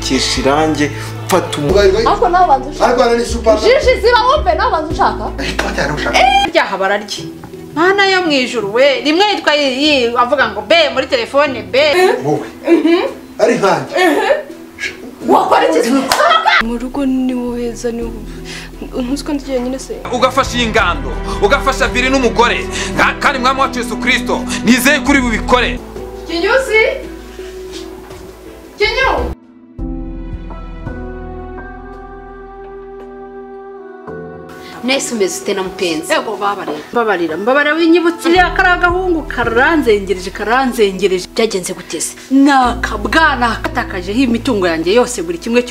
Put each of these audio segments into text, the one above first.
gutekesha irange fata ariko nawe banza ushaka jiji ziba wumve nawe banza ushaka ryaha bararya mana yo mwijuru we rimwe yitwa avuga ngo be muri telefone be wowe ari nkanje wakora iki mu rugo ni woheza ni ntuziko ndiye nyine se ugafasha ingando ugafasha biri n'umugore kandi mwami wacu Yesu Kristo nizeye kuri bubikore Kinyusi Kinyu Nese umeze ute na mupenzi ego babarira winyibutse akaragahungu karanzengereje byagenze guteze nakabwana katakajeho imitungo yanjye yose buri kimwe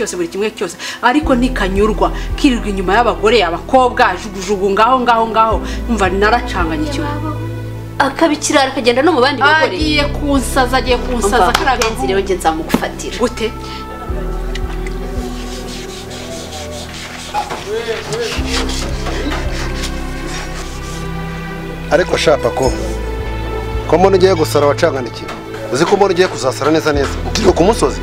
cyose ariko ntikanyurwa kirirwa inyuma y'abagore abakobwa jugujugu ngaho umva naracanganye cyane akabikirara akagenda no mu bandi bagore agiye kunsaza karagahungu rero nge nzamugufatira gute ariko shapa ko mbona ugiye gusara wacanganikiwe uzi ko mbona ugiye kuzasara neza ukiri ku musozi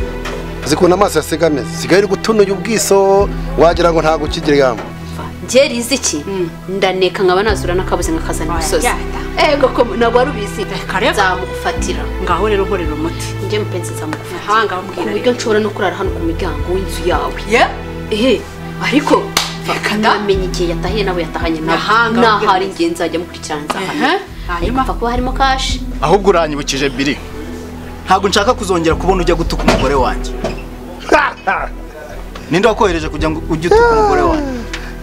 uzi ko n'amaso yasiga ameze sigaye uri gutunuye ubwiso wagira ngo ntabwo ukigire yamba njye rizi iki ndaneka nkaba nazura n'akabuze nkakazana imisozi ego ko ntabwo wari ubizi nzamugufatira ngaho rero nkorera umuti njye mupenzi nzamugufatira hanga bambwira ku buryo nshobora no kurara hano ku muryango w'inzu yawe ariko namenye igihe yatahiye nabo yatahanye n'ahari ingenzi nzajya mukurikirana nzahane hanyuma apfa kuba harimo kashi ahubwo uranyibukije biri ntabwo nshaka kuzongera kubona ujya gutuka umugore wanjye ninde wakohereje kugira ngo ujye utuka umugore wanjye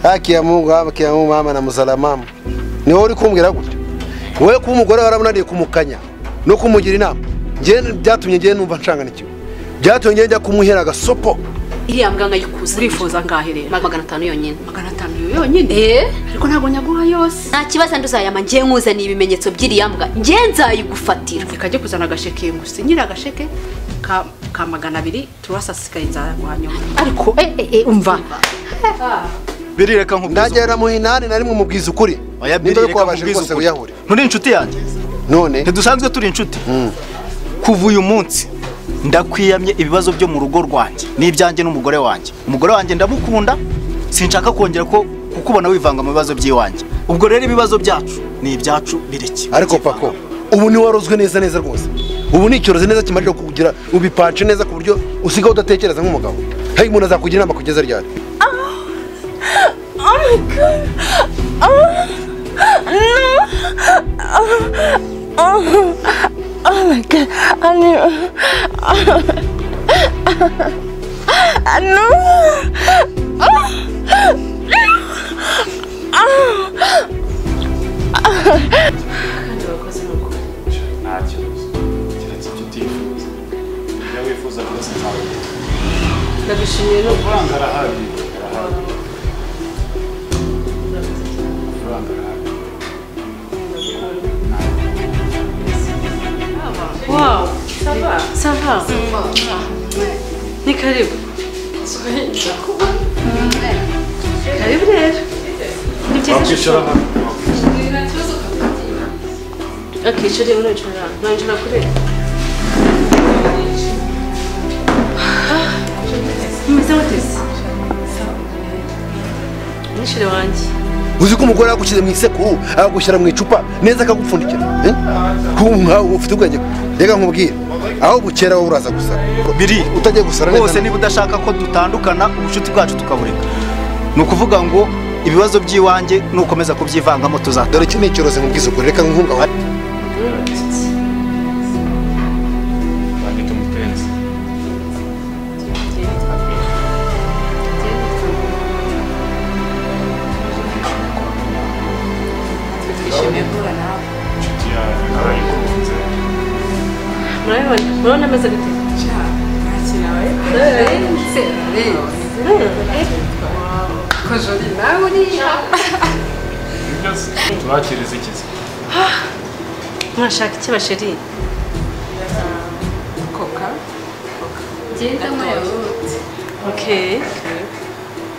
haki ya Mungu mama na muzalamamu ni wowe uri kumbwira gutyo wowe kuba umugore waramunaniye kumukanya no kumugira inama byatumye ngiye numva ncanganikiwe byatumye njya kumuhera agasopo iriya mbwa nkayikuza urifuza ngahe rero 500 yonyine 500 yonyine ariko ntabwo nyaguha yose nta kibazo nduzayama ngiye nkuzaniye ibimenyetso by'iriya mbwa ngiye nzayigufatira ikajye kuzana agasheke ngusi nyira agasheke ka 200 turasasikaye nzaguha nyuma ariko umva birireka nkubwiza ndagera mu hinani nari mu mubwiza ukuri nindo ko wabaje rwose uyahure nturi inshuti yanjye none ntidusanzwe turi inshuti kuva uyu munsi ndakwiyamye ibibazo byo mu rugo rwanjye n'ibyanjye n'umugore wanjye umugore wanjye ndamukunda sinshaka kongera ko kukubona wivanga mu bibazo by'iwanjye ubwo rero ibibazo byacu ni ibyacu bireke ariko pako ubu ni warozwe neza rwose ubu ni icyoroze neza kimarije kugira ubipance neza ku buryo usigaho udatekereza nk'umugabo hari umuntu azakugira inama kugeza ryari Oh my god oh my god Wow, ça va. Ni karibu. Karibu rero. Ni byiza. Okay, churi unachora. Nanjye kure. Meze watese. Nishire wanjye. uzi ko umugore yagushyize mu isekuru agushyira mu icupa neza akagupfundikira ufite ubwenge reka nkubwire aho bukera wowe uraza gusara biri utagiye gusara neza bose niba udashaka ko dutandukana ubucuti bwacu tukabureka ni ukuvuga ngo ibibazo by'iwanjye nukomeza kubyivangamo tuzata dore iki ni icyorozi mu bw'isuku reka nkungaho Murabona ameze gute? tubakiriza ikizi mwashaka iki basheri? Coca. Genda mayawuti. Okay.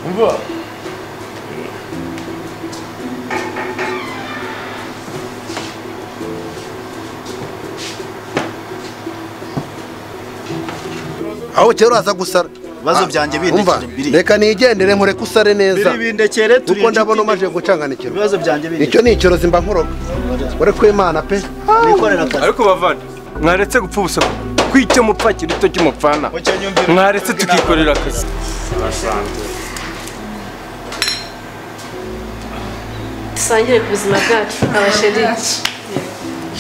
umva aho kera uraza gusara ibibazo byanjye bindekere biri reka nigendere nkureke usare neza bindekere turi kuko ndabona umaze gucanganikirwa ibibazo byanjye bindekere icyo ni ikirozi mba nkuroga ure kwimana pe wikorera akazi ariko bavana mwaretse gupfa ubusa kwicyo mupfa kirito cy'umupfana mwaretse tukikorera akazi dusangire ku buzima bwacu abasheri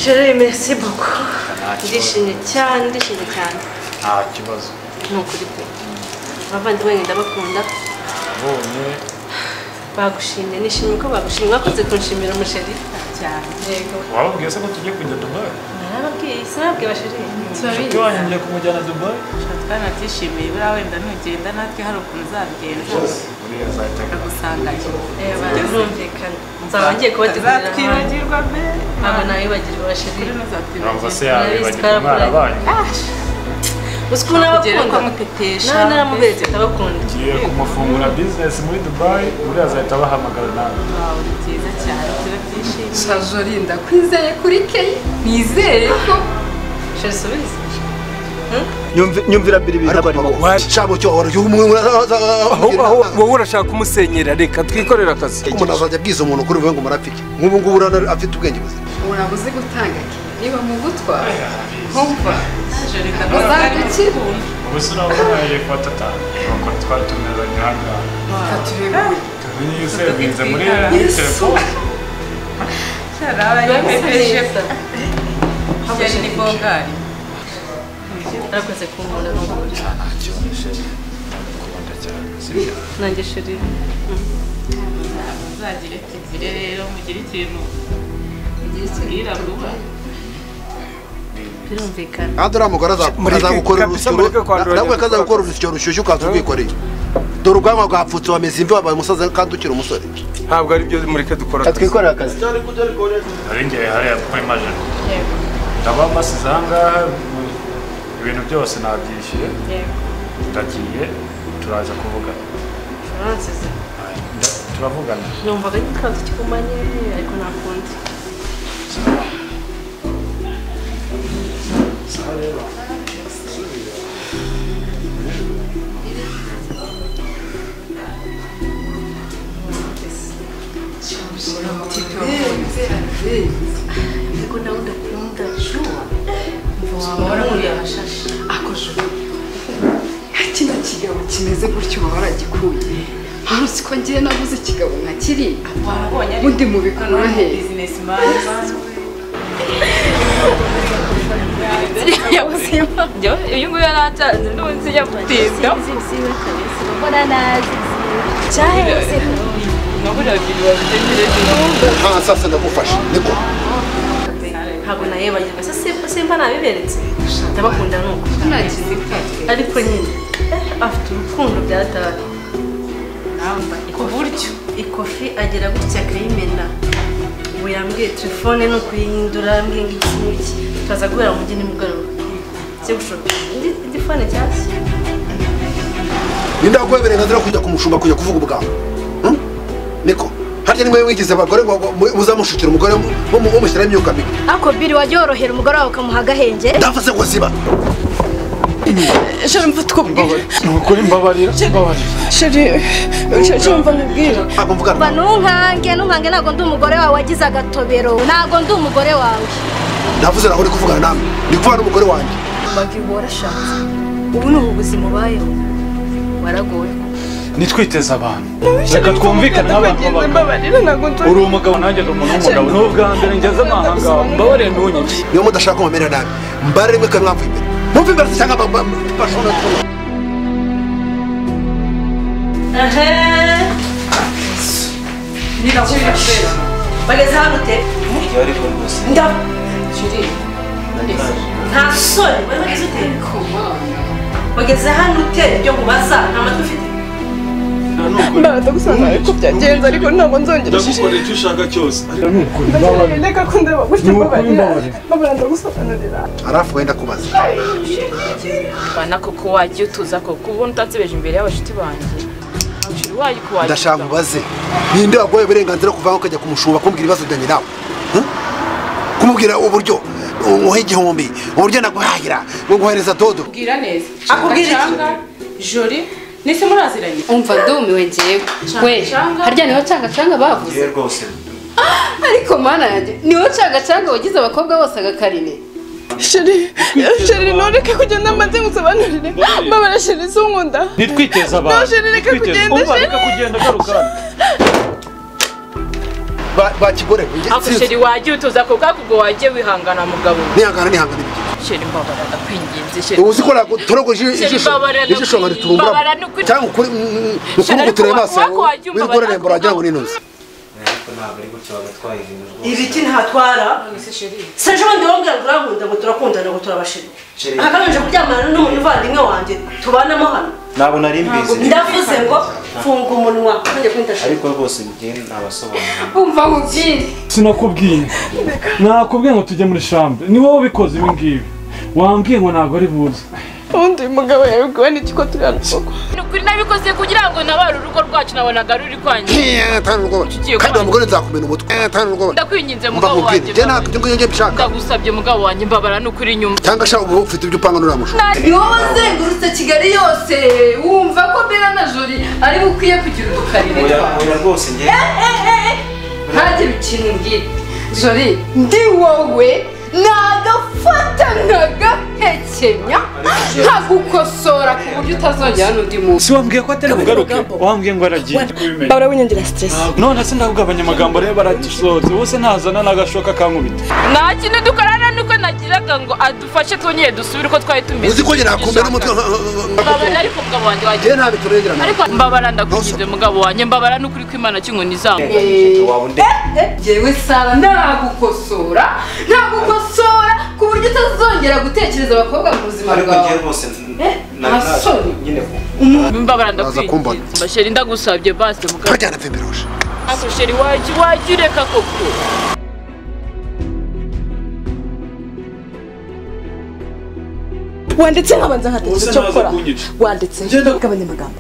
sheri merci beaucoup ndishimye cyane nta kibazo ni ukuri pe abavandimwe ndabakunda bagushimye nishimiye ko bagushimye mwakoze kunshimira umusheri cyane yego wababwiye se ko tugiye kujya Dubai narababwiye sinababwiye basheri inshuti wanjye ngiye kumujyana Dubai twanatishimiye buriya wenda nugenda natwe hari ukuntu uzabigenza akagusangayo birumvikana nzaba ngiye kubategurira twibagirwa mbere ntabwo nabibagirwa basheri urumva se yabibagirwa umwana banyu uzi ko nabakunda nawe naramuberetse ndabakunda ngiye kumufungura business muri Dubai buriya azahita abahamagara nawe ni byiza cyane turabyishimiye Sajori ndakwizeye kuri Kenya nizeye ko sheri subiza nyumvira biri bintu barimo wacabo cyo wowe urashaka kumusenyera reka twikorera akazi umuntu azajya abwiza umuntu kuri uvuga ngo murapfike nk'ubu ngubu afite ubwenge buzima urabuze gutanga niba mu gutwara nkumva uzadukira ubu se urabona yefata atanu nuko twari tumeranye ahangaha tumenye iyo usevinze muri telefone cyari ni bogari arakoze kunkunda n'ukuri nanjye sheri uzagire tugire rero mugire ikintu mugire vuba birumvikana kandi uriya mugore azagukorera urusyo nawe akazagukora urusyo rushyushye ukaza ubwikoreye dore ubwanwa bwapfutse wameze imvi wabaye umusaza kandi ukiri umusore ntabwo ari byo mureke dukora akazi twikorera akazi hari ngiye hariya kuri majana ndaba mbasize ahangaha ibintu byose nabyishyuye ndagiye turaza kuvugana turavugana numvaga ikibazo kikumanye ariko nakundi ariko nawe ndakunda shuwa wabona muri abashashi akoje kino kigabo kimeze gutyo baba baragikuye uruzi ko ngiye nabuze ikigabo nka kiri undi mubikora he uyu nguyu yaratanze n'umunsi yamutinda mbona nazi cyaheze sasa ndagufasha niko ntabwo nayibagirwa simba nabiberetse ndabakunda nuko ariko nyine afite urukundo byataye ku buryo ikofi agera gutya akayimena ubu yambwiye telefone ni ukuyihindura yambwiye ngo iki n'iki tukaza guhera mu mujyi nimugoroba cyo gushopa indi fone cyashya ninde waguha uburenganzira kujya kumushumba kujya kuvuga ubwawe niko harya nimwe wigize abagore ngo muzamushukira umugore mumushyiraho imyuka mibi ako biri wajya worohera umugore wawe ukamuha agahenge ndavuze ngo ziba sheri mva twubwire ni ukuri mbabarira sheri mva nkubwire mva ntunkange ntabwo ndi umugore wawe wagize agatobero ntabwo ndi umugore wawe ndavuze nawe uri kuvugana nawe ndi kuvugana n'umugore wanjye mbabwira warashatse ubu ni ubu buzima ubayeho waragowe nitwiteze abantu reka twumvikane nk'abantu b'abagabo uri umugabo nanjye ndi umuntu w'umugabo ni ubwa mbere ngeze amahanga mbabarire ntunyice niyo mudashaka ko mumera nabi mbare rimwe kandi mwapfa imbere mumva imbere cyangwa bashobora kubona bageze hano ute nta soni wari bageze ute bageze hano ute ibyo mubaza nta matwi ufite ndagusanga ariko byagenze ariko ntabwo nzongera ndagukorera icyo ushaka cyose reka ko ndeba gutya mbabara ndagusobanurira arafu wenda kubaza bana koko wagiye utuza koko ubu ntatsebeje imbere y'abashuti banjye ndashaka ubaze ninde waguhaye uburenganzira kuva ukajya kumushuba kumbwira ibibazo byanjye nawe kumubwira uburyo umuha igihumbi uburyo naguhahira ngo nguhereza dodo ubwira neza akubwira iki jori nise muraziranye umva ndumiwe njyewe we harya niho canga bavuze rwose ariko mana yanjye niho canga wagize abakobwa bose agakarine sheri ntureke kugenda maze ngusobanurire mbabara sheri sunkunda nitwiteze abantu sheri reka kugenda umva reka kugenda garukana bakigore ako sheri wagiye utuza ko bwakubwo wagiye wihangana mugabo nihangana sheri mbabara ndakwinginze sheri uzi ko torogoje ijisho ngari turumbura cyangwa ukuri gutureba amaso wigorere mbora ajya ngo ninoze ibiki ntatwara seje bandi wongera urankunda ngo turakundana ngo turabashira akabanje kuryamana n'umuvandimwe wanjye tubanamo hano nabo nari mbizi ndavuze ngo funga umunwa kandi kwintasha ariko rwose njye nabasobanura umva mubwire sinakubwiye nakubwiye ngo tujye muri chambre ni wowe ubikoze ibi ngibi wambwiye ngo ntabwo ari buze undi mugabo yabwiwe n'iki ko turi hano koko nukuri nabikoze kugira ngo nabare urugo rwacu nabonaga ruri kwanjye kandi umugore nzakumena umutwe ndakwinginze mugabo wanjye ndagusabye mugabo wanjye mbabara nukuri nyuma cyangwa sha ubu ufite ibyo upanga n'uramusho ni wowe wazengurutse Kigali yose wumva ko Bella na Jolie ari bukwiye kugira udukarine oya rwose njye ntagire ikintu mbwira Jolie ndi wowe nagafata nkagahekenya nkagukosora ku buryo utazongera n'undi muntu si wambwiye ko atari bugaruke wambwiye ngo aragiye babura winyongera stress none se ndakugabanya amagambo rero baradusoze bose ntazana n'agashoka kankubita nta kintu dukorana nuko nagiraga ngo adufashe twongeye dusubire uko twari tumeze uzi ko njye nakumbe n'umutwe mbabara ariko mugabo wanjye wagiye nta biturengerana ariko mbabara ndakwinginze mugabo wanjye mbabara n'ukuri ko Imana cy'inkoni zamu jewe Sara ndagukosora ku buryo utazongera gutekereza abakobwa mu buzima bwawe mbabara ndakwinginze basheri ndagusabye base mugabo kajyana pemberoshe ako sheri wagiye ureka koko wanditse nkabanza nkatekereza icyo gukora wanditse gabanya amagambo